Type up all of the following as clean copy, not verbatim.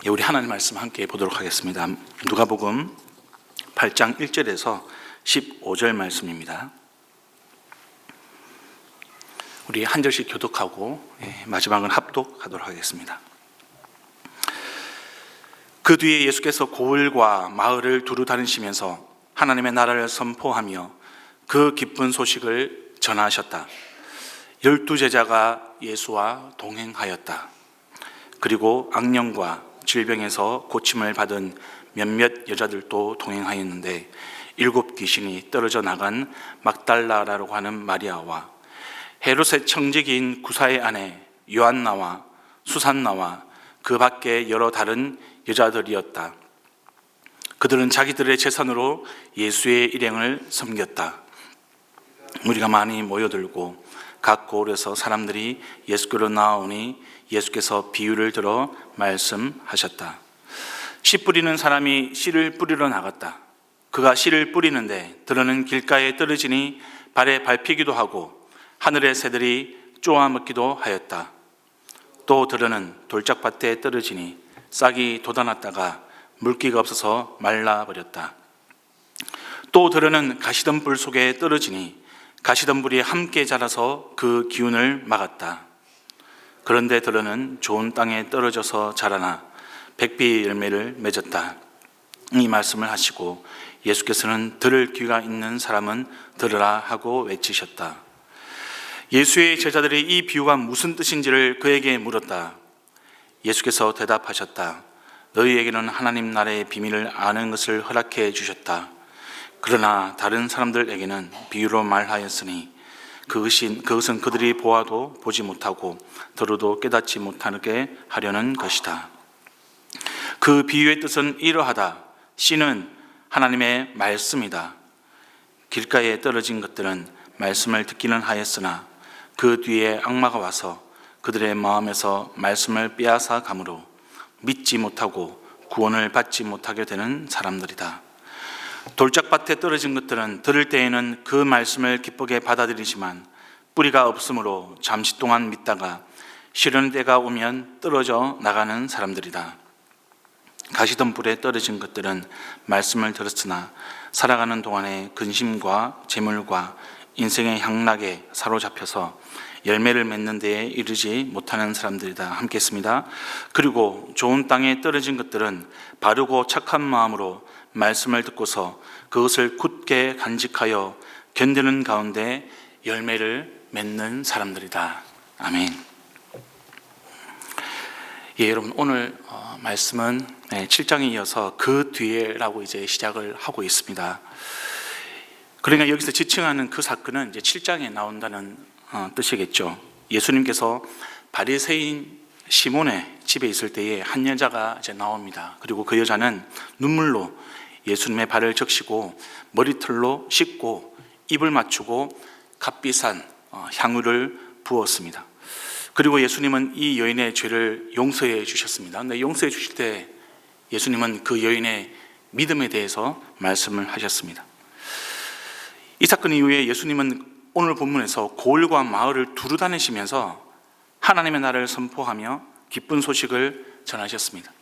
우리 하나님 말씀 함께 보도록 하겠습니다. 누가복음 8장 1절에서 15절 말씀입니다. 우리 한 절씩 교독하고 마지막은 합독하도록 하겠습니다. 그 뒤에 예수께서 고을과 마을을 두루 다니시면서 하나님의 나라를 선포하며 그 기쁜 소식을 전하셨다. 12제자가 예수와 동행하였다. 그리고 악령과 질병에서 고침을 받은 몇몇 여자들도 동행하였는데 7 귀신이 떨어져 나간 막달라라고 하는 마리아와 헤롯의 청지기인 구사의 아내 요한나와 수산나와 그 밖에 여러 다른 여자들이었다. 그들은 자기들의 재산으로 예수의 일행을 섬겼다. 무리가 많이 모여들고 각 고을에서 사람들이 예수께로 나오니 예수께서 비유를 들어 말씀하셨다. 씨 뿌리는 사람이 씨를 뿌리러 나갔다. 그가 씨를 뿌리는데 들어는 길가에 떨어지니 발에 밟히기도 하고 하늘의 새들이 쪼아먹기도 하였다. 또 들어는 돌짝밭에 떨어지니 싹이 돋아났다가 물기가 없어서 말라버렸다. 또 들어는 가시덤불 속에 떨어지니 가시덤불이 함께 자라서 그 기운을 막았다. 그런데 들어는 좋은 땅에 떨어져서 자라나 백비 열매를 맺었다. 이 말씀을 하시고 예수께서는 들을 귀가 있는 사람은 들으라 하고 외치셨다. 예수의 제자들이 이 비유가 무슨 뜻인지를 그에게 물었다. 예수께서 대답하셨다. 너희에게는 하나님 나라의 비밀을 아는 것을 허락해 주셨다. 그러나 다른 사람들에게는 비유로 말하였으니 그것은 그들이 보아도 보지 못하고 들어도 깨닫지 못하게 하려는 것이다. 그 비유의 뜻은 이러하다. 씨는 하나님의 말씀이다. 길가에 떨어진 것들은 말씀을 듣기는 하였으나 그 뒤에 악마가 와서 그들의 마음에서 말씀을 빼앗아 가므로 믿지 못하고 구원을 받지 못하게 되는 사람들이다. 돌짝밭에 떨어진 것들은 들을 때에는 그 말씀을 기쁘게 받아들이지만 뿌리가 없으므로 잠시 동안 믿다가 시르는 때가 오면 떨어져 나가는 사람들이다. 가시덤불에 떨어진 것들은 말씀을 들었으나 살아가는 동안에 근심과 재물과 인생의 향락에 사로잡혀서 열매를 맺는 데에 이르지 못하는 사람들이다. 함께 했습니다. 그리고 좋은 땅에 떨어진 것들은 바르고 착한 마음으로 말씀을 듣고서 그것을 굳게 간직하여 견디는 가운데 열매를 맺는 사람들이다. 아멘. 여러분, 오늘 말씀은 7장에 이어서 그 뒤에라고 이제 시작을 하고 있습니다. 그러니까 여기서 지칭하는 그 사건은 이제 7장에 나온다는 뜻이겠죠. 예수님께서 바리새인 시몬의 집에 있을 때에 한 여자가 이제 나옵니다. 그리고 그 여자는 눈물로 예수님의 발을 적시고 머리털로 씻고 입을 맞추고 값비싼 향유를 부었습니다. 그리고 예수님은 이 여인의 죄를 용서해 주셨습니다. 근데 용서해 주실 때 예수님은 그 여인의 믿음에 대해서 말씀을 하셨습니다. 이 사건 이후에 예수님은 오늘 본문에서 고을과 마을을 두루 다니시면서 하나님의 나라를 선포하며 기쁜 소식을 전하셨습니다.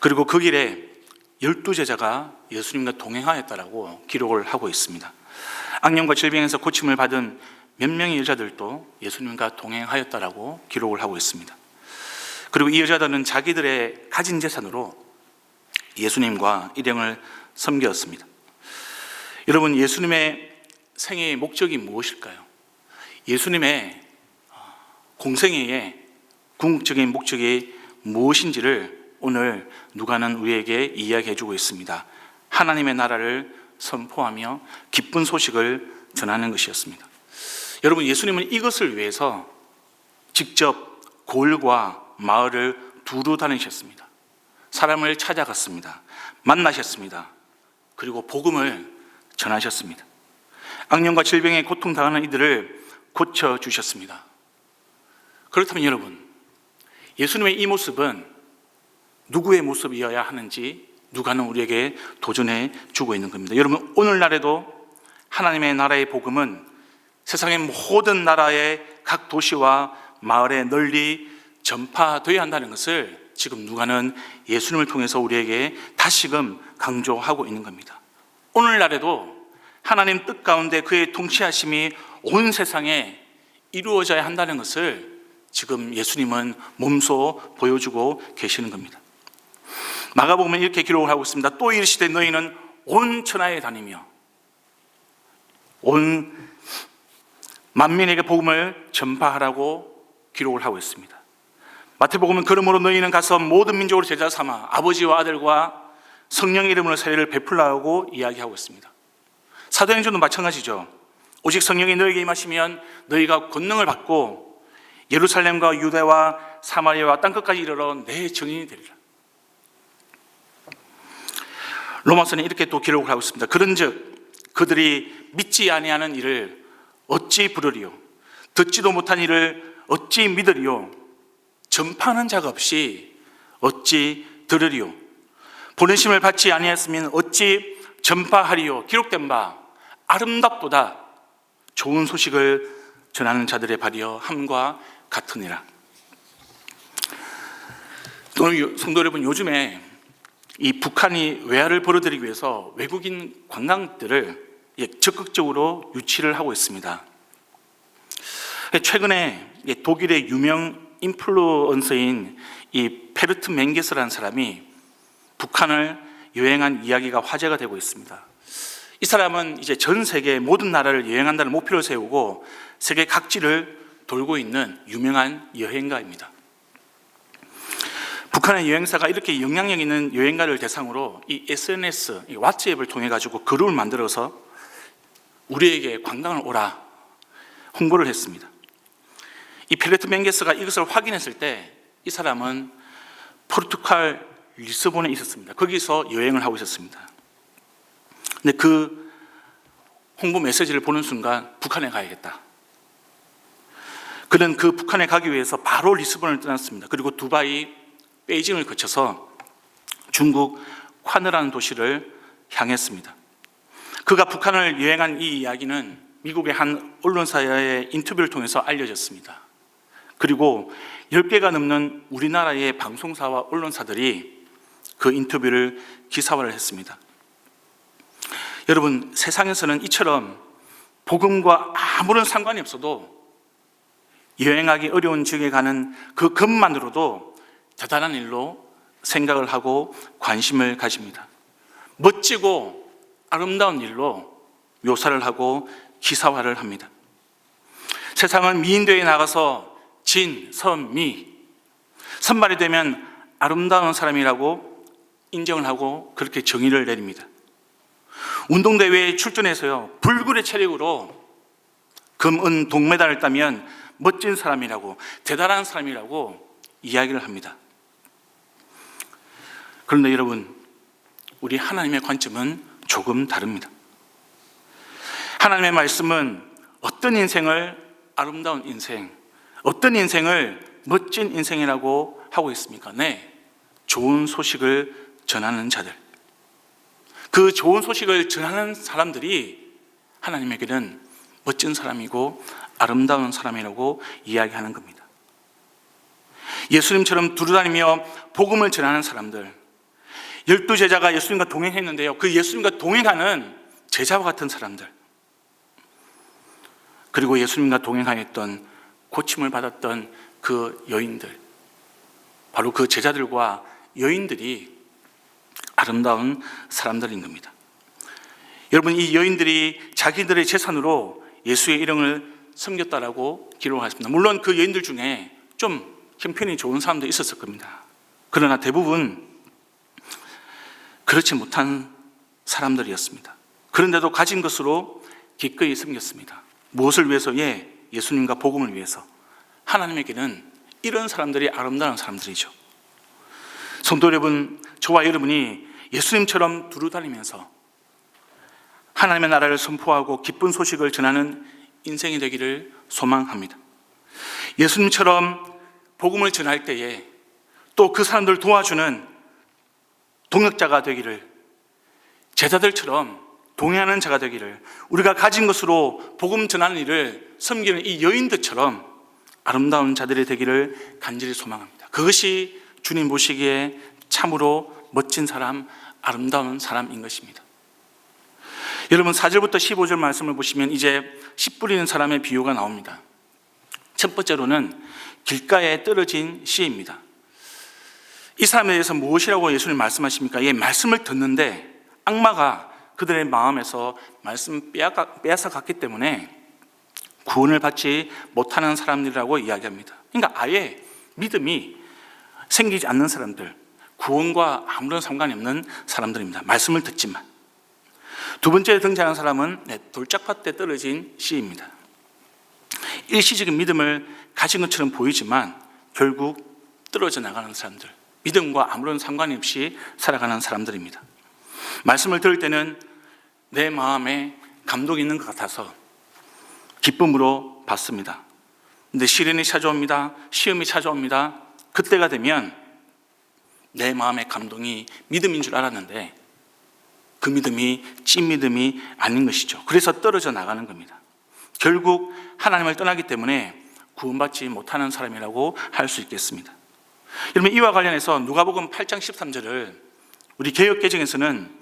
그리고 그 길에 12제자가 예수님과 동행하였다라고 기록을 하고 있습니다. 악령과 질병에서 고침을 받은 몇 명의 여자들도 예수님과 동행하였다라고 기록을 하고 있습니다. 그리고 이 여자들은 자기들의 가진 재산으로 예수님과 일행을 섬겼습니다. 여러분, 예수님의 생애의 목적이 무엇일까요? 예수님의 공생애의 궁극적인 목적이 무엇인지를 오늘 누가는 우리에게 이야기해 주고 있습니다. 하나님의 나라를 선포하며 기쁜 소식을 전하는 것이었습니다. 여러분, 예수님은 이것을 위해서 직접 고을과 마을을 두루 다니셨습니다. 사람을 찾아갔습니다. 만나셨습니다. 그리고 복음을 전하셨습니다. 악령과 질병에 고통당하는 이들을 고쳐주셨습니다. 그렇다면 여러분, 예수님의 이 모습은 누구의 모습이어야 하는지 누가는 우리에게 도전해 주고 있는 겁니다. 여러분, 오늘날에도 하나님의 나라의 복음은 세상의 모든 나라의 각 도시와 마을에 널리 전파되어야 한다는 것을 지금 누가는 예수님을 통해서 우리에게 다시금 강조하고 있는 겁니다. 오늘날에도 하나님 뜻 가운데 그의 통치하심이 온 세상에 이루어져야 한다는 것을 지금 예수님은 몸소 보여주고 계시는 겁니다. 마가복음은 이렇게 기록을 하고 있습니다. 또 이르시되 너희는 온 천하에 다니며 온 만민에게 복음을 전파하라고 기록을 하고 있습니다. 마태복음은 그러므로 너희는 가서 모든 민족으로 제자 삼아 아버지와 아들과 성령의 이름으로 세례를 베풀라고 이야기하고 있습니다. 사도행전도 마찬가지죠. 오직 성령이 너희에게 임하시면 너희가 권능을 받고 예루살렘과 유대와 사마리아와 땅끝까지 이르러 내 증인이 되리라. 로마서는 이렇게 또 기록을 하고 있습니다. 그런즉 그들이 믿지 아니하는 일을 어찌 부르리요? 듣지도 못한 일을 어찌 믿으리요? 전파하는 자가 없이 어찌 들으리요? 보내심을 받지 아니하였으면 어찌 전파하리요? 기록된 바 아름답도다 좋은 소식을 전하는 자들의 발이여 함과 같으니라. 또 성도 여러분, 요즘에 이 북한이 외화를 벌어들이기 위해서 외국인 관광객들을 적극적으로 유치를 하고 있습니다. 최근에 독일의 유명 인플루언서인 이 페르트 맹게스라는 사람이 북한을 여행한 이야기가 화제가 되고 있습니다. 이 사람은 이제 전 세계 모든 나라를 여행한다는 목표를 세우고 세계 각지를 돌고 있는 유명한 여행가입니다. 북한의 여행사가 이렇게 영향력 있는 여행가를 대상으로 이 SNS, 이 왓츠앱을 통해 가지고 그룹을 만들어서 우리에게 관광을 오라 홍보를 했습니다. 이 페르트 맹게스가 이것을 확인했을 때 이 사람은 포르투갈 리스본에 있었습니다. 거기서 여행을 하고 있었습니다. 근데 그 홍보 메시지를 보는 순간 북한에 가야겠다. 그는 그 북한에 가기 위해서 바로 리스본을 떠났습니다. 그리고 두바이, 베이징을 거쳐서 중국 화느라는 도시를 향했습니다. 그가 북한을 여행한 이 이야기는 미국의 한 언론사의 인터뷰를 통해서 알려졌습니다. 그리고 10개가 넘는 우리나라의 방송사와 언론사들이 그 인터뷰를 기사화를 했습니다. 여러분, 세상에서는 이처럼 복음과 아무런 상관이 없어도 여행하기 어려운 지역에 가는 그 것만으로도 대단한 일로 생각을 하고 관심을 가집니다. 멋지고 아름다운 일로 묘사를 하고 기사화를 합니다. 세상은 미인대회에 나가서 진, 선, 미, 선발이 되면 아름다운 사람이라고 인정을 하고 그렇게 정의를 내립니다. 운동대회에 출전해서요, 불굴의 체력으로 금, 은, 동메달을 따면 멋진 사람이라고, 대단한 사람이라고 이야기를 합니다. 그런데 여러분, 우리 하나님의 관점은 조금 다릅니다. 하나님의 말씀은 어떤 인생을 아름다운 인생, 어떤 인생을 멋진 인생이라고 하고 있습니까? 네, 좋은 소식을 전하는 자들. 그 좋은 소식을 전하는 사람들이 하나님에게는 멋진 사람이고 아름다운 사람이라고 이야기하는 겁니다. 예수님처럼 두루다니며 복음을 전하는 사람들, 12제자가 예수님과 동행했는데요, 그 예수님과 동행하는 제자와 같은 사람들, 그리고 예수님과 동행하였던 고침을 받았던 그 여인들, 바로 그 제자들과 여인들이 아름다운 사람들인 겁니다. 여러분, 이 여인들이 자기들의 재산으로 예수의 이름을 섬겼다라고 기록하십니다. 물론 그 여인들 중에 좀 형편이 좋은 사람도 있었을 겁니다. 그러나 대부분 그렇지 못한 사람들이었습니다. 그런데도 가진 것으로 기꺼이 섬겼습니다. 무엇을 위해서? 예수님과 복음을 위해서. 하나님에게는 이런 사람들이 아름다운 사람들이죠. 성도 여러분, 저와 여러분이 예수님처럼 두루다니면서 하나님의 나라를 선포하고 기쁜 소식을 전하는 인생이 되기를 소망합니다. 예수님처럼 복음을 전할 때에 또 그 사람들을 도와주는 동역자가 되기를, 제자들처럼 동행하는 자가 되기를, 우리가 가진 것으로 복음 전하는 일을 섬기는 이 여인들처럼 아름다운 자들이 되기를 간절히 소망합니다. 그것이 주님 보시기에 참으로 멋진 사람, 아름다운 사람인 것입니다. 여러분 4절부터 15절 말씀을 보시면 이제 씨 뿌리는 사람의 비유가 나옵니다. 첫 번째로는 길가에 떨어진 씨입니다. 이 사람에 대해서 무엇이라고 예수님 말씀하십니까? 예, 말씀을 듣는데 악마가 그들의 마음에서 말씀을 빼앗아 갔기 때문에 구원을 받지 못하는 사람들이라고 이야기합니다. 그러니까 아예 믿음이 생기지 않는 사람들, 구원과 아무런 상관이 없는 사람들입니다. 말씀을 듣지만. 두 번째 등장하는 사람은 돌짝밭에 떨어진 씨입니다. 일시적인 믿음을 가진 것처럼 보이지만 결국 떨어져 나가는 사람들, 믿음과 아무런 상관이 없이 살아가는 사람들입니다. 말씀을 들을 때는 내 마음에 감동이 있는 것 같아서 기쁨으로 받습니다. 근데 시련이 찾아옵니다. 시험이 찾아옵니다. 그때가 되면 내 마음의 감동이 믿음인 줄 알았는데 그 믿음이 찐 믿음이 아닌 것이죠. 그래서 떨어져 나가는 겁니다. 결국 하나님을 떠나기 때문에 구원받지 못하는 사람이라고 할 수 있겠습니다. 여러분 이와 관련해서 누가복음 8장 13절을 우리 개역개정에서는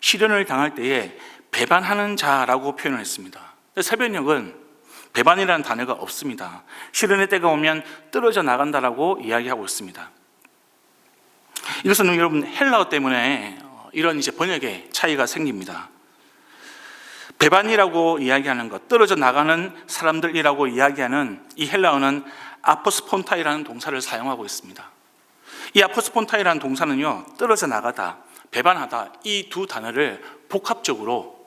시련을 당할 때에 배반하는 자라고 표현을 했습니다. 새변역은 배반이라는 단어가 없습니다. 시련의 때가 오면 떨어져 나간다라고 이야기하고 있습니다. 이것은 여러분 헬라어 때문에 이런 이제 번역의 차이가 생깁니다. 배반이라고 이야기하는 것, 떨어져 나가는 사람들이라고 이야기하는 이 헬라어는 아포스폰타이라는 동사를 사용하고 있습니다. 이 아포스폰타이라는 동사는요, 떨어져 나가다, 배반하다 이 두 단어를 복합적으로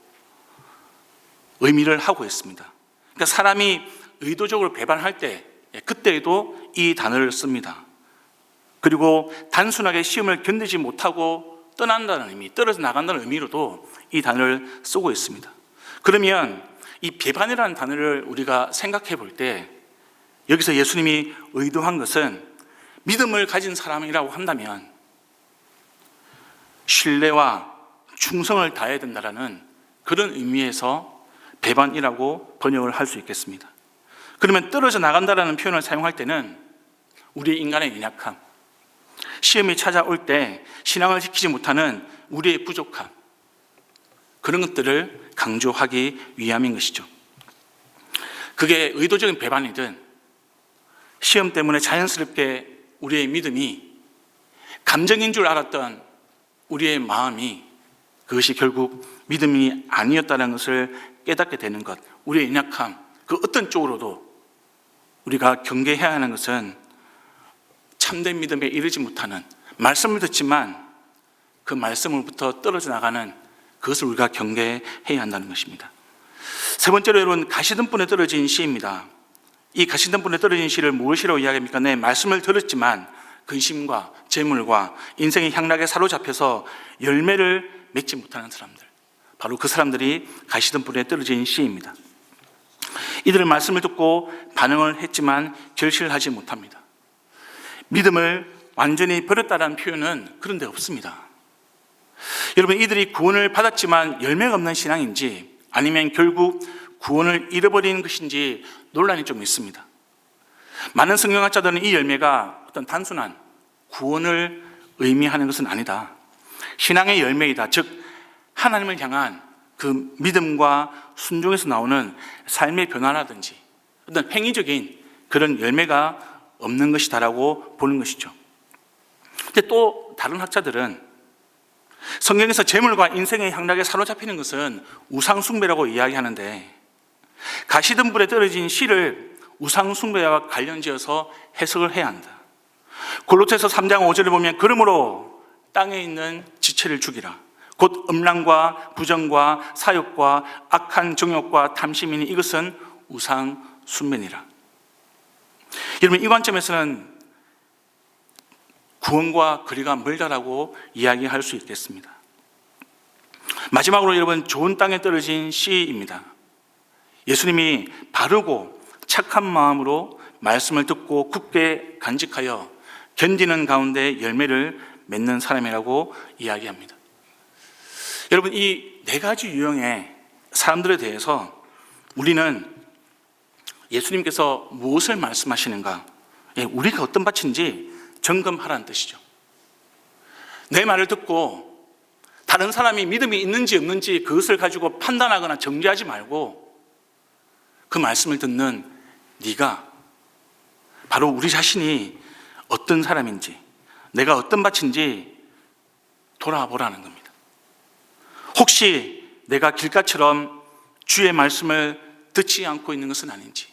의미를 하고 있습니다. 그러니까 사람이 의도적으로 배반할 때 그때에도 이 단어를 씁니다. 그리고 단순하게 시험을 견디지 못하고 떠난다는 의미, 떨어져 나간다는 의미로도 이 단어를 쓰고 있습니다. 그러면 이 배반이라는 단어를 우리가 생각해 볼 때 여기서 예수님이 의도한 것은 믿음을 가진 사람이라고 한다면 신뢰와 충성을 다해야 된다는 그런 의미에서 배반이라고 번역을 할 수 있겠습니다. 그러면 떨어져 나간다는 표현을 사용할 때는 우리 인간의 연약함, 시험이 찾아올 때 신앙을 지키지 못하는 우리의 부족함, 그런 것들을 강조하기 위함인 것이죠. 그게 의도적인 배반이든 시험 때문에 자연스럽게 우리의 믿음이 감정인 줄 알았던 우리의 마음이 그것이 결국 믿음이 아니었다는 것을 깨닫게 되는 것, 우리의 연약함, 그 어떤 쪽으로도 우리가 경계해야 하는 것은 참된 믿음에 이르지 못하는, 말씀을 듣지만 그 말씀으로부터 떨어져 나가는 그것을 우리가 경계해야 한다는 것입니다. 세 번째로 여러분, 가시덤불에 떨어진 씨입니다. 이 가시덤불에 떨어진 씨를 무엇이라고 이야기합니까? 네, 말씀을 들었지만 근심과 재물과 인생의 향락에 사로잡혀서 열매를 맺지 못하는 사람들, 바로 그 사람들이 가시덤불에 떨어진 씨입니다. 이들은 말씀을 듣고 반응을 했지만 결실을 하지 못합니다. 믿음을 완전히 버렸다는 표현은 그런 데 없습니다. 여러분, 이들이 구원을 받았지만 열매가 없는 신앙인지 아니면 결국 구원을 잃어버리는 것인지 논란이 좀 있습니다. 많은 성경학자들은 이 열매가 어떤 단순한 구원을 의미하는 것은 아니다, 신앙의 열매이다, 즉 하나님을 향한 그 믿음과 순종에서 나오는 삶의 변화라든지 어떤 행위적인 그런 열매가 없는 것이다라고 보는 것이죠. 근데 또 다른 학자들은 성경에서 재물과 인생의 향락에 사로잡히는 것은 우상숭배라고 이야기하는데 가시덤불에 떨어진 씨를 우상숭배와 관련지어서 해석을 해야 한다. 골로새서 3장 5절을 보면 그러므로 땅에 있는 지체를 죽이라. 곧 음란과 부정과 사욕과 악한 정욕과 탐심이니 이것은 우상숭배니라. 여러분, 이 관점에서는 구원과 거리가 멀다라고 이야기할 수 있겠습니다. 마지막으로 여러분, 좋은 땅에 떨어진 씨입니다. 예수님이 바르고 착한 마음으로 말씀을 듣고 굳게 간직하여 견디는 가운데 열매를 맺는 사람이라고 이야기합니다. 여러분, 이 네 가지 유형의 사람들에 대해서 우리는 예수님께서 무엇을 말씀하시는가, 우리가 어떤 밭인지 점검하라는 뜻이죠. 내 말을 듣고 다른 사람이 믿음이 있는지 없는지 그것을 가지고 판단하거나 정죄하지 말고 그 말씀을 듣는 네가 바로 우리 자신이 어떤 사람인지, 내가 어떤 밭인지 돌아보라는 겁니다. 혹시 내가 길가처럼 주의 말씀을 듣지 않고 있는 것은 아닌지,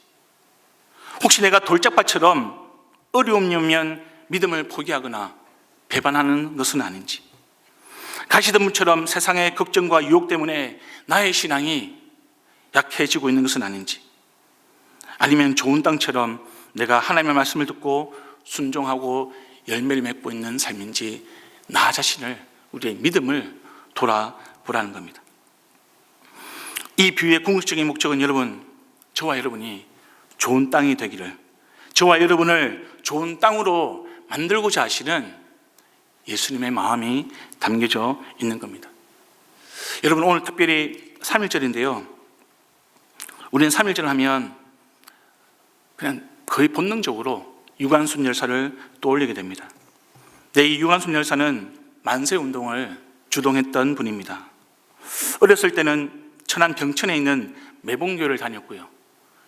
혹시 내가 돌짝밭처럼 어려움이 오면 믿음을 포기하거나 배반하는 것은 아닌지, 가시덤불처럼 세상의 걱정과 유혹 때문에 나의 신앙이 약해지고 있는 것은 아닌지, 아니면 좋은 땅처럼 내가 하나님의 말씀을 듣고 순종하고 열매를 맺고 있는 삶인지, 나 자신을, 우리의 믿음을 돌아보라는 겁니다. 이 비유의 궁극적인 목적은 여러분, 저와 여러분이 좋은 땅이 되기를, 저와 여러분을 좋은 땅으로 만들고자 하시는 예수님의 마음이 담겨져 있는 겁니다. 여러분, 오늘 특별히 3.1절인데요. 우리는 3.1절 하면 그냥 거의 본능적으로 유관순 열사를 떠올리게 됩니다. 이 유관순 열사는 만세운동을 주동했던 분입니다. 어렸을 때는 천안 병천에 있는 매봉교를 다녔고요.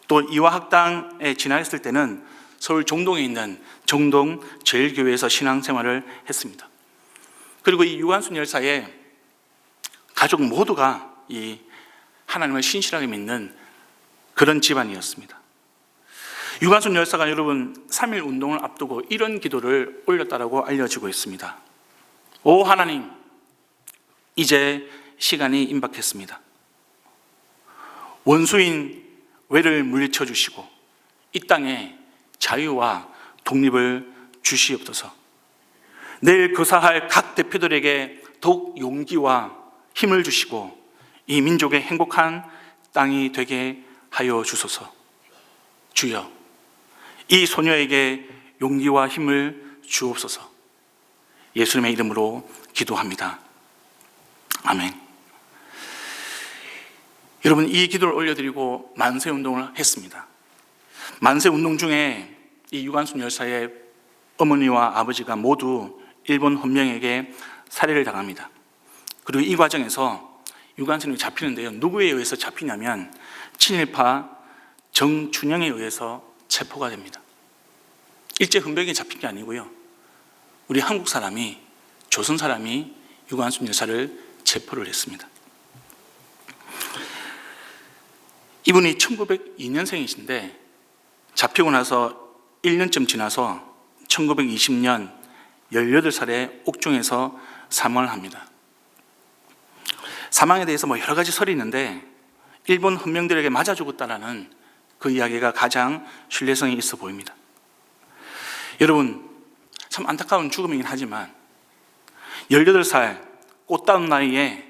또 이화학당에 진학했을 때는 서울 종동에 있는 종동 제일교회에서 신앙생활을 했습니다. 그리고 이 유관순 열사의 가족 모두가 이 하나님을 신실하게 믿는 그런 집안이었습니다. 유관순 열사가 여러분 3.1 운동을 앞두고 이런 기도를 올렸다라고 알려지고 있습니다. 오 하나님, 이제 시간이 임박했습니다. 원수인 외를 물리쳐 주시고 이 땅에 자유와 독립을 주시옵소서. 내일 거사할 각 대표들에게 더욱 용기와 힘을 주시고 이 민족의 행복한 땅이 되게 하여 주소서. 주여, 이 소녀에게 용기와 힘을 주옵소서. 예수님의 이름으로 기도합니다. 아멘. 여러분, 이 기도를 올려드리고 만세운동을 했습니다. 만세운동 중에 이 유관순 열사의 어머니와 아버지가 모두 일본 헌병에게 살해를 당합니다. 그리고 이 과정에서 유관순이 잡히는데요, 누구에 의해서 잡히냐면 친일파 정춘영에 의해서 체포가 됩니다. 일제 헌병에 잡힌 게 아니고요, 우리 한국 사람이, 조선 사람이 유관순 열사를 체포를 했습니다. 이분이 1902년생이신데 잡히고 나서 1년쯤 지나서 1920년 18살에 옥중에서 사망을 합니다. 사망에 대해서 여러 가지 설이 있는데 일본 헌병들에게 맞아 죽었다라는 그 이야기가 가장 신뢰성이 있어 보입니다. 여러분, 참 안타까운 죽음이긴 하지만 18살 꽃다운 나이에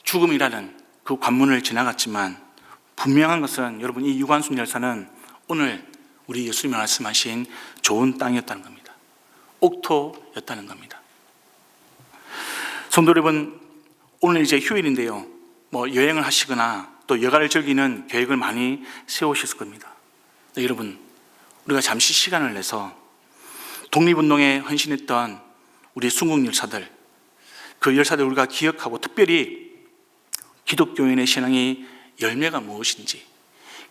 죽음이라는 그 관문을 지나갔지만 분명한 것은 여러분, 이 유관순 열사는 오늘 우리 예수님이 말씀하신 좋은 땅이었다는 겁니다. 옥토였다는 겁니다. 성도 여러분, 오늘 이제 휴일인데요, 여행을 하시거나 또 여가를 즐기는 계획을 많이 세우셨을 겁니다. 네, 여러분, 우리가 잠시 시간을 내서 독립운동에 헌신했던 우리 순국 열사들, 그 열사들 우리가 기억하고, 특별히 기독교인의 신앙의 열매가 무엇인지,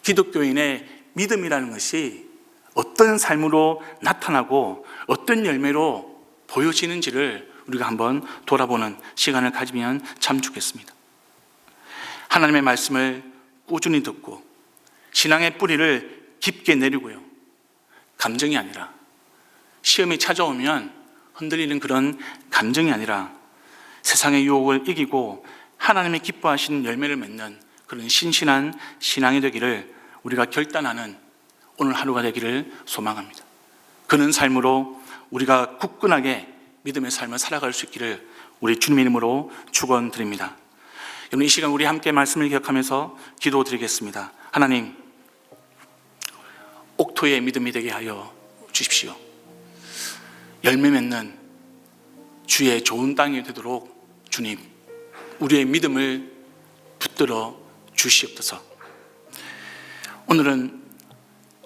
기독교인의 믿음이라는 것이 어떤 삶으로 나타나고 어떤 열매로 보여지는지를 우리가 한번 돌아보는 시간을 가지면 참 좋겠습니다. 하나님의 말씀을 꾸준히 듣고 신앙의 뿌리를 깊게 내리고요, 감정이 아니라, 시험이 찾아오면 흔들리는 그런 감정이 아니라 세상의 유혹을 이기고 하나님의 기뻐하시는 열매를 맺는 그런 신실한 신앙이 되기를 우리가 결단하는 오늘 하루가 되기를 소망합니다. 그런 삶으로 우리가 굳건하게 믿음의 삶을 살아갈 수 있기를 우리 주님의 이름으로 축원드립니다. 여러분, 이 시간 우리 함께 말씀을 기억하면서 기도드리겠습니다. 하나님, 옥토의 믿음이 되게 하여 주십시오. 열매 맺는 주의 좋은 땅이 되도록 주님, 우리의 믿음을 붙들어 주시옵소서. 오늘은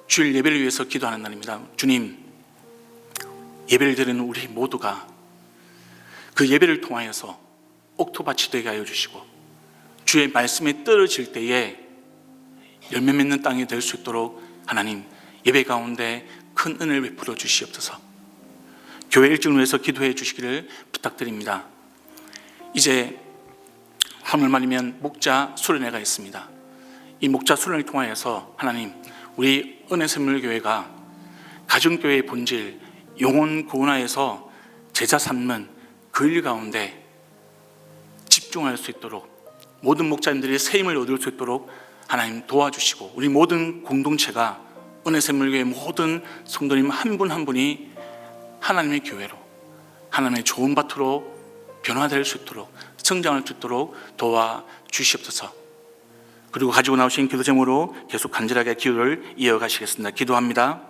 주일 예배를 위해서 기도하는 날입니다. 주님, 예배를 드리는 우리 모두가 그 예배를 통하여서 옥토밭이 되게 하여 주시고 주의 말씀에 떨어질 때에 열매 맺는 땅이 될 수 있도록 하나님 예배 가운데 큰 은혜를 베풀어 주시옵소서. 교회 일정을 위해서 기도해 주시기를 부탁드립니다. 이제 3월 말이면 목자 수련회가 있습니다. 이 목자 수련회를 통하여서 하나님 우리 은혜샘물교회가 가정교회의 본질 영혼 구원하여서 제자 삼는 그 일 가운데 집중할 수 있도록 모든 목자님들이 새 힘을 얻을 수 있도록 하나님 도와주시고 우리 모든 공동체가 은혜샘물교회 모든 성도님 한 분 한 분이 하나님의 교회로 하나님의 좋은 밭으로 변화될 수 있도록 성장할 수 있도록 도와주시옵소서. 그리고 가지고 나오신 기도 제목으로 계속 간절하게 기도를 이어가시겠습니다. 기도합니다.